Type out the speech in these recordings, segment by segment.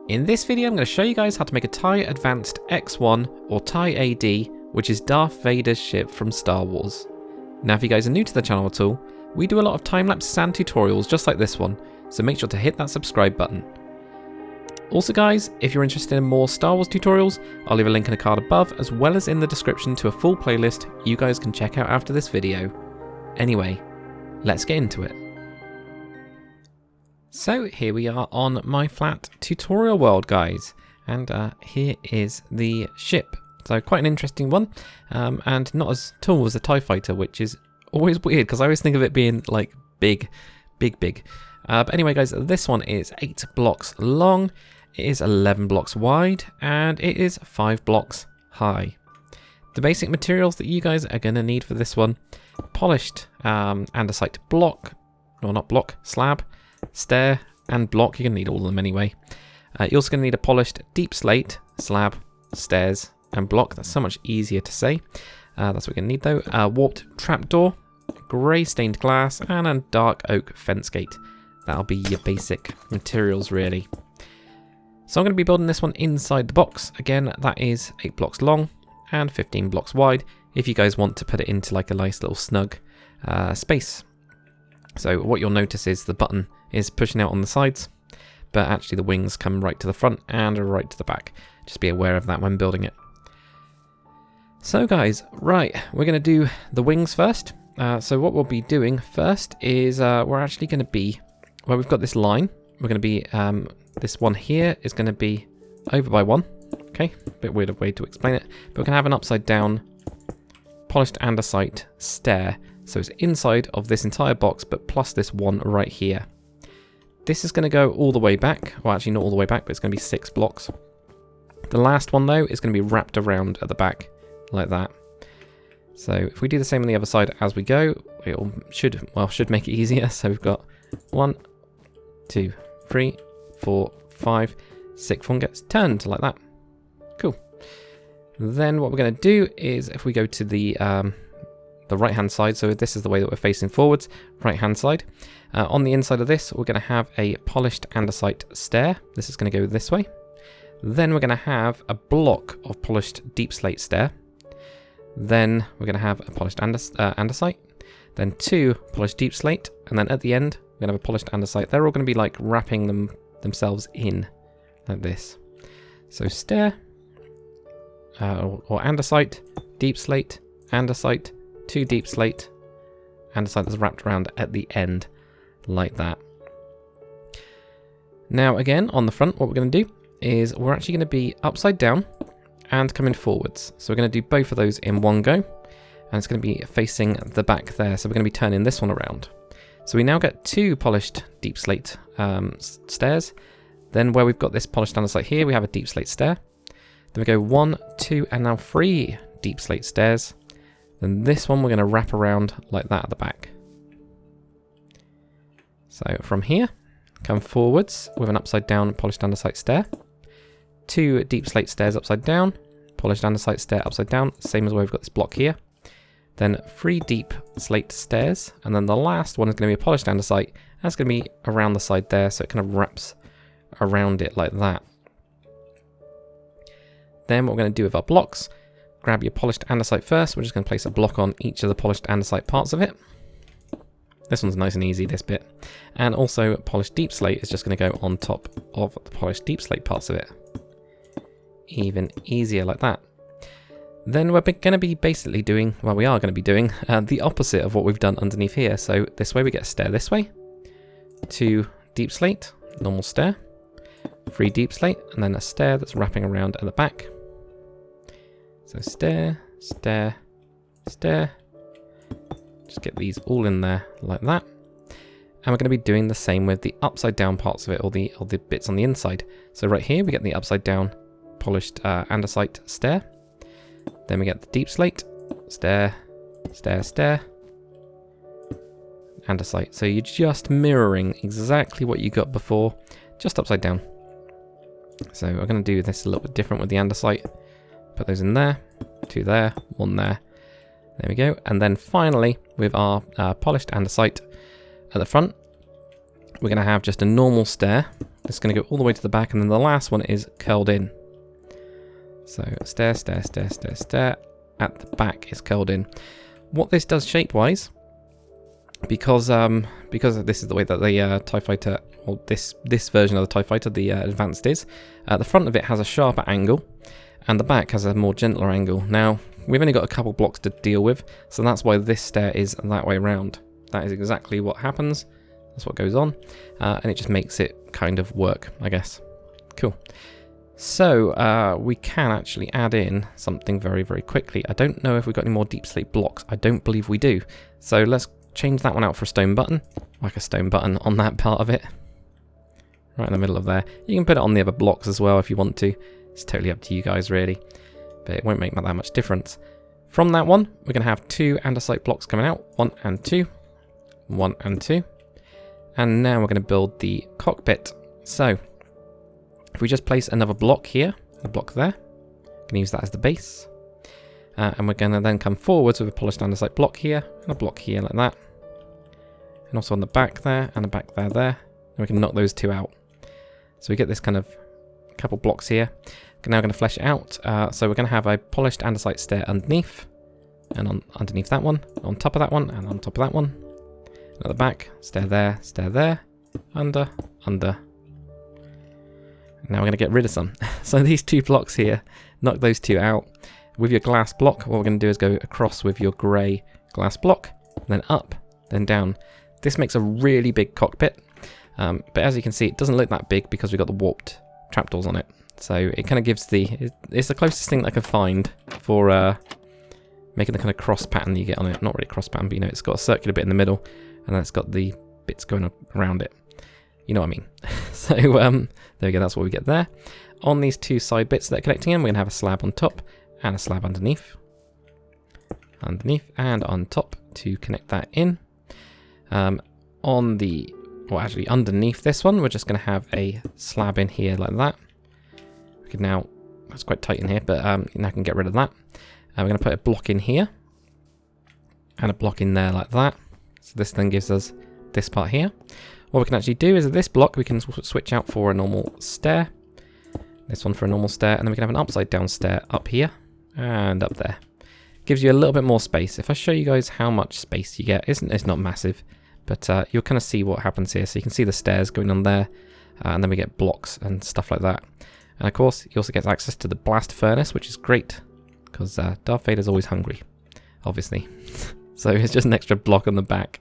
In this video I'm going to show you guys how to make a TIE Advanced X1 or TIE AD, which is Darth Vader's ship from Star Wars. Now if you guys are new to the channel at all, we do a lot of time-lapses and tutorials just like this one, so make sure to hit that subscribe button. Also guys, if you're interested in more Star Wars tutorials, I'll leave a link in the card above as well as in the description to a full playlist you guys can check out after this video. Anyway, let's get into it. So here we are on my flat tutorial world guys, and here is the ship. So quite an interesting one, and not as tall as a TIE fighter, which is always weird because I always think of it being like big. But anyway guys, this one is 8 blocks long, it is 11 blocks wide, and it is 5 blocks high. The basic materials that you guys are going to need for this one: polished andesite block, or not block, slab, stair and block. You're going to need all of them anyway. You're also going to need a polished deep slate, slab, stairs and block. That's so much easier to say. That's what we're going to need though. Warped trapdoor, grey stained glass and a dark oak fence gate. That'll be your basic materials really. So I'm going to be building this one inside the box. Again, that is 8 blocks long and 15 blocks wide if you guys want to put it into like a nice little snug space. So what you'll notice is the button is pushing out on the sides, but actually the wings come right to the front and right to the back. Just be aware of that when building it. So guys, right, we're going to do the wings first. So what we'll be doing first is we're actually going to be, well, we've got this line. We're going to be, this one here is going to be over by 1. Okay, bit weird way to explain it. But we're going to have an upside down polished andesite stair. So it's inside of this entire box, but plus this one right here. This is going to go all the way back. Well, actually not all the way back, but it's going to be 6 blocks. The last one though is going to be wrapped around at the back like that. So if we do the same on the other side as we go, it should make it easier. So we've got 1, 2, 3, 4, 5, 6th one gets turned like that. Cool. Then what we're going to do is if we go to the right hand side, so this is the way that we're facing forwards, right hand side. On the inside of this, we're going to have a polished andesite stair. This is going to go this way. Then we're going to have a block of polished deep slate stair. Then we're going to have a polished andesite. Then 2 polished deep slate. And then at the end, we're going to have a polished andesite. They're all going to be like wrapping themselves in like this. So stair, or andesite, deep slate, andesite, 2 deep slate, andesite that's wrapped around at the end like that. Now again, on the front, what we're going to do is we're actually going to be upside down and coming forwards. So we're going to do both of those in one go, and it's going to be facing the back there. So we're going to be turning this one around. So we now get 2 polished deep slate stairs. Then where we've got this polished andesite here, we have a deep slate stair. Then we go 1, 2, and now 3 deep slate stairs. Then this one we're going to wrap around like that at the back. So from here, come forwards with an upside down polished andesite stair. 2 deep slate stairs upside down, polished andesite stair upside down, same as where we've got this block here. Then 3 deep slate stairs, and then the last one is going to be a polished andesite. That's going to be around the side there, so it kind of wraps around it like that. Then what we're going to do with our blocks, grab your polished andesite first. We're just going to place a block on each of the polished andesite parts of it. This one's nice and easy, this bit. And also polished deep slate is just going to go on top of the polished deep slate parts of it. Even easier like that. Then we're going to be basically doing, well, we are going to be doing the opposite of what we've done underneath here. So this way we get a stair this way, 2 deep slate, normal stair, 3 deep slate, and then a stair that's wrapping around at the back. So stair, stair, stair. Just get these all in there like that. And we're going to be doing the same with the upside down parts of it, or the bits on the inside. So right here we get the upside down polished andesite stair. Then we get the deep slate, stair, stair, stair, andesite. So you're just mirroring exactly what you got before, just upside down. So we're going to do this a little bit different with the andesite. Put those in there, 2 there, 1 there. There we go. And then finally, with our polished andesite at the front, we're going to have just a normal stair It's going to go all the way to the back, and then the last one is curled in. So stair, stair, stair, stair, stair. At the back is curled in. What this does shape-wise, because this is the way that the TIE Fighter, or this version of the TIE Fighter, the Advanced is, the front of it has a sharper angle, and the back has a more gentler angle. Now, we've only got a couple blocks to deal with, so that's why this stair is that way around. That is exactly what happens. That's what goes on, and it just makes it kind of work, I guess. Cool. So, we can actually add in something very, very quickly. I don't know if we've got any more deep slate blocks. I don't believe we do. So let's change that one out for a stone button. Like a stone button on that part of it. Right in the middle of there. You can put it on the other blocks as well if you want to. It's totally up to you guys, really. But it won't make that much difference. From that one, we're going to have 2 andesite blocks coming out. 1 and 2. 1 and 2. And now we're going to build the cockpit. So, if we just place another block here, a block there, going to use that as the base. And we're going to then come forwards with a polished andesite block here, and a block here like that. And also on the back there, and a back there. And we can knock those 2 out. So we get this kind of couple blocks here. We're now going to flesh it out. So we're going to have a polished andesite stair underneath, and underneath that one, on top of that one, and on top of that one. And at the back, stair there, under. Now we're going to get rid of some. So these 2 blocks here, knock those 2 out. With your glass block, what we're going to do is go across with your grey glass block, then up, then down. This makes a really big cockpit, but as you can see, it doesn't look that big because we've got the warped trapdoors on it. So it kind of gives it's the closest thing that I can find for making the kind of cross pattern that you get on it. Not really cross pattern, but you know, it's got a circular bit in the middle, and then it's got the bits going around it. You know what I mean. So there we go, that's what we get there. On these 2 side bits that are connecting in, we're going to have a slab on top and a slab underneath. And on top to connect that in. Underneath this one, we're just going to have a slab in here like that. We can now, that's quite tight in here, but now I can get rid of that. We're going to put a block in here and a block in there like that. So this then gives us this part here. What we can actually do is this block we can switch out for a normal stair. This one for a normal stair, and then we can have an upside down stair up here and up there. Gives you a little bit more space. If I show you guys how much space you get, it's not massive, but you'll kind of see what happens here. So you can see the stairs going on there, and then we get blocks and stuff like that. And of course, you also get access to the blast furnace, which is great, because Darth Vader's always hungry, obviously. So it's just an extra block on the back.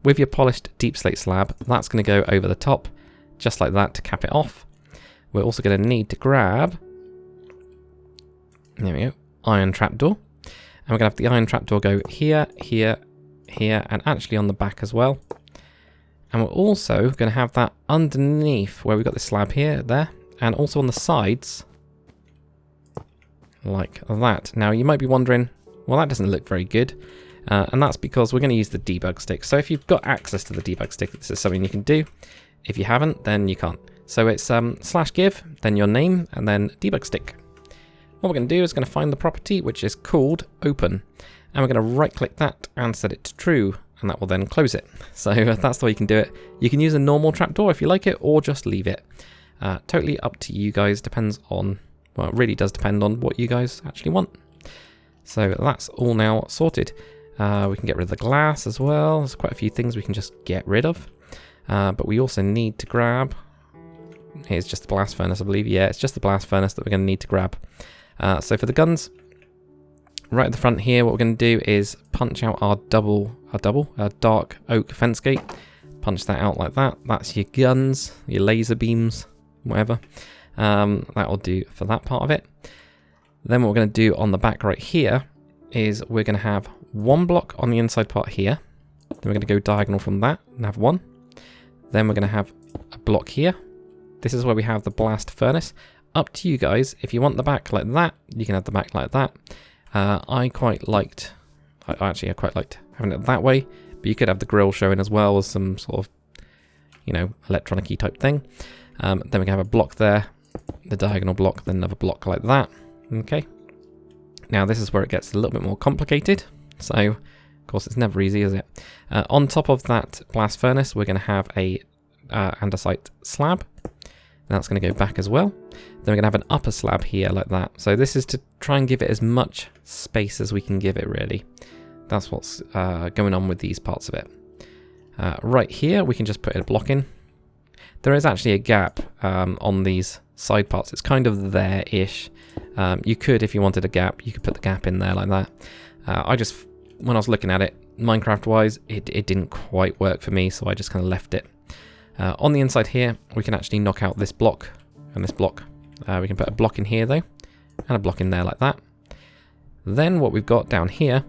With your polished deep slate slab, that's going to go over the top, just like that, to cap it off. We're also going to need to grab, there we go, iron trapdoor. And we're going to have the iron trapdoor go here, here, here, and actually on the back as well. And we're also going to have that underneath where we've got the slab here, there, and also on the sides, like that. Now you might be wondering, well, that doesn't look very good. And that's because we're going to use the debug stick. So if you've got access to the debug stick, this is something you can do. If you haven't, then you can't. So it's /give, then your name, and then debug stick. What we're going to do is going to find the property, which is called open. And we're going to right click that and set it to true, and that will then close it. So that's the way you can do it. You can use a normal trapdoor if you like it, or just leave it. Totally up to you guys, depends on, well, it really does depend on what you guys actually want. So that's all now sorted. We can get rid of the glass as well. There's quite a few things we can just get rid of. But we also need to grab, here's just the blast furnace, I believe. Yeah, it's just the blast furnace that we're going to need to grab. So for the guns, right at the front here, what we're going to do is punch out our dark oak fence gate. Punch that out like that. That's your guns, your laser beams, whatever. That'll do for that part of it. Then what we're going to do on the back right here is we're going to have 1 block on the inside part here. Then we're going to go diagonal from that and have 1. Then we're going to have a block here. This is where we have the blast furnace. Up to you guys. If you want the back like that, you can have the back like that. I quite liked having it that way, but you could have the grill showing as well as some sort of, you know, electronic-y type thing. Then we can have a block there, the diagonal block, then another block like that. Okay. Now this is where it gets a little bit more complicated. So, of course, it's never easy, is it? On top of that blast furnace, we're going to have a andesite slab. That's going to go back as well. Then we're going to have an upper slab here like that. So this is to try and give it as much space as we can give it, really. That's what's going on with these parts of it. Right here, we can just put a block in. There is actually a gap on these side parts. It's kind of there-ish. You could, if you wanted a gap, you could put the gap in there like that. When I was looking at it, Minecraft-wise, it didn't quite work for me, so I just kind of left it. On the inside here, we can actually knock out this block and this block. We can put a block in here, though, and a block in there like that. Then what we've got down here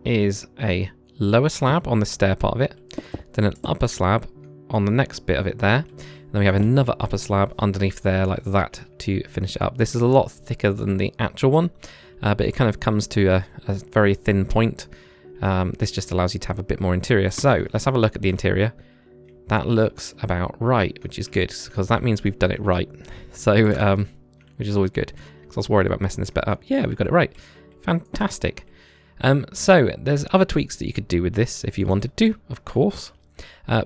is a lower slab on the stair part of it, then an upper slab on the next bit of it there. Then we have another upper slab underneath there like that to finish it up. This is a lot thicker than the actual one, but it kind of comes to a very thin point. This just allows you to have a bit more interior. So let's have a look at the interior. That looks about right, which is good, because that means we've done it right. So, which is always good, because I was worried about messing this bit up. Yeah, we've got it right. Fantastic. So there's other tweaks that you could do with this if you wanted to, of course.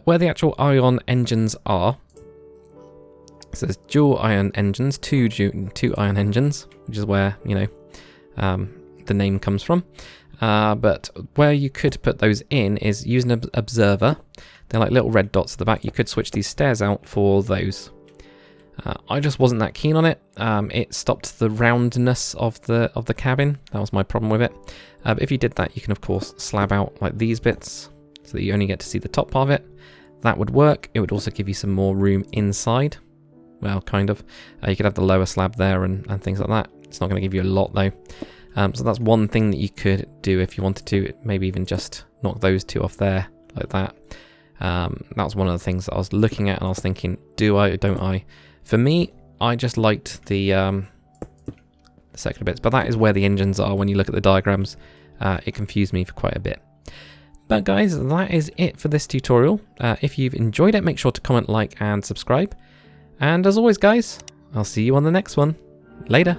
Where the actual ion engines are, so there's dual ion engines, two ion engines, which is where, you know, the name comes from. But where you could put those in is using an observer. They're like little red dots at the back. You could switch these stairs out for those. I just wasn't that keen on it. It stopped the roundness of the cabin. That was my problem with it. But if you did that, you can of course slab out like these bits, so that you only get to see the top part of it. That would work. It would also give you some more room inside. Well, kind of. You could have the lower slab there and things like that. It's not going to give you a lot though. So that's one thing that you could do if you wanted to. Maybe even just knock those two off there like that. That was one of the things that I was looking at and I was thinking, do I or don't I? For me, I just liked the circular bits, but that is where the engines are when you look at the diagrams. It confused me for quite a bit. But guys, that is it for this tutorial. If you've enjoyed it, make sure to comment, like, and subscribe. And as always, guys, I'll see you on the next one. Later.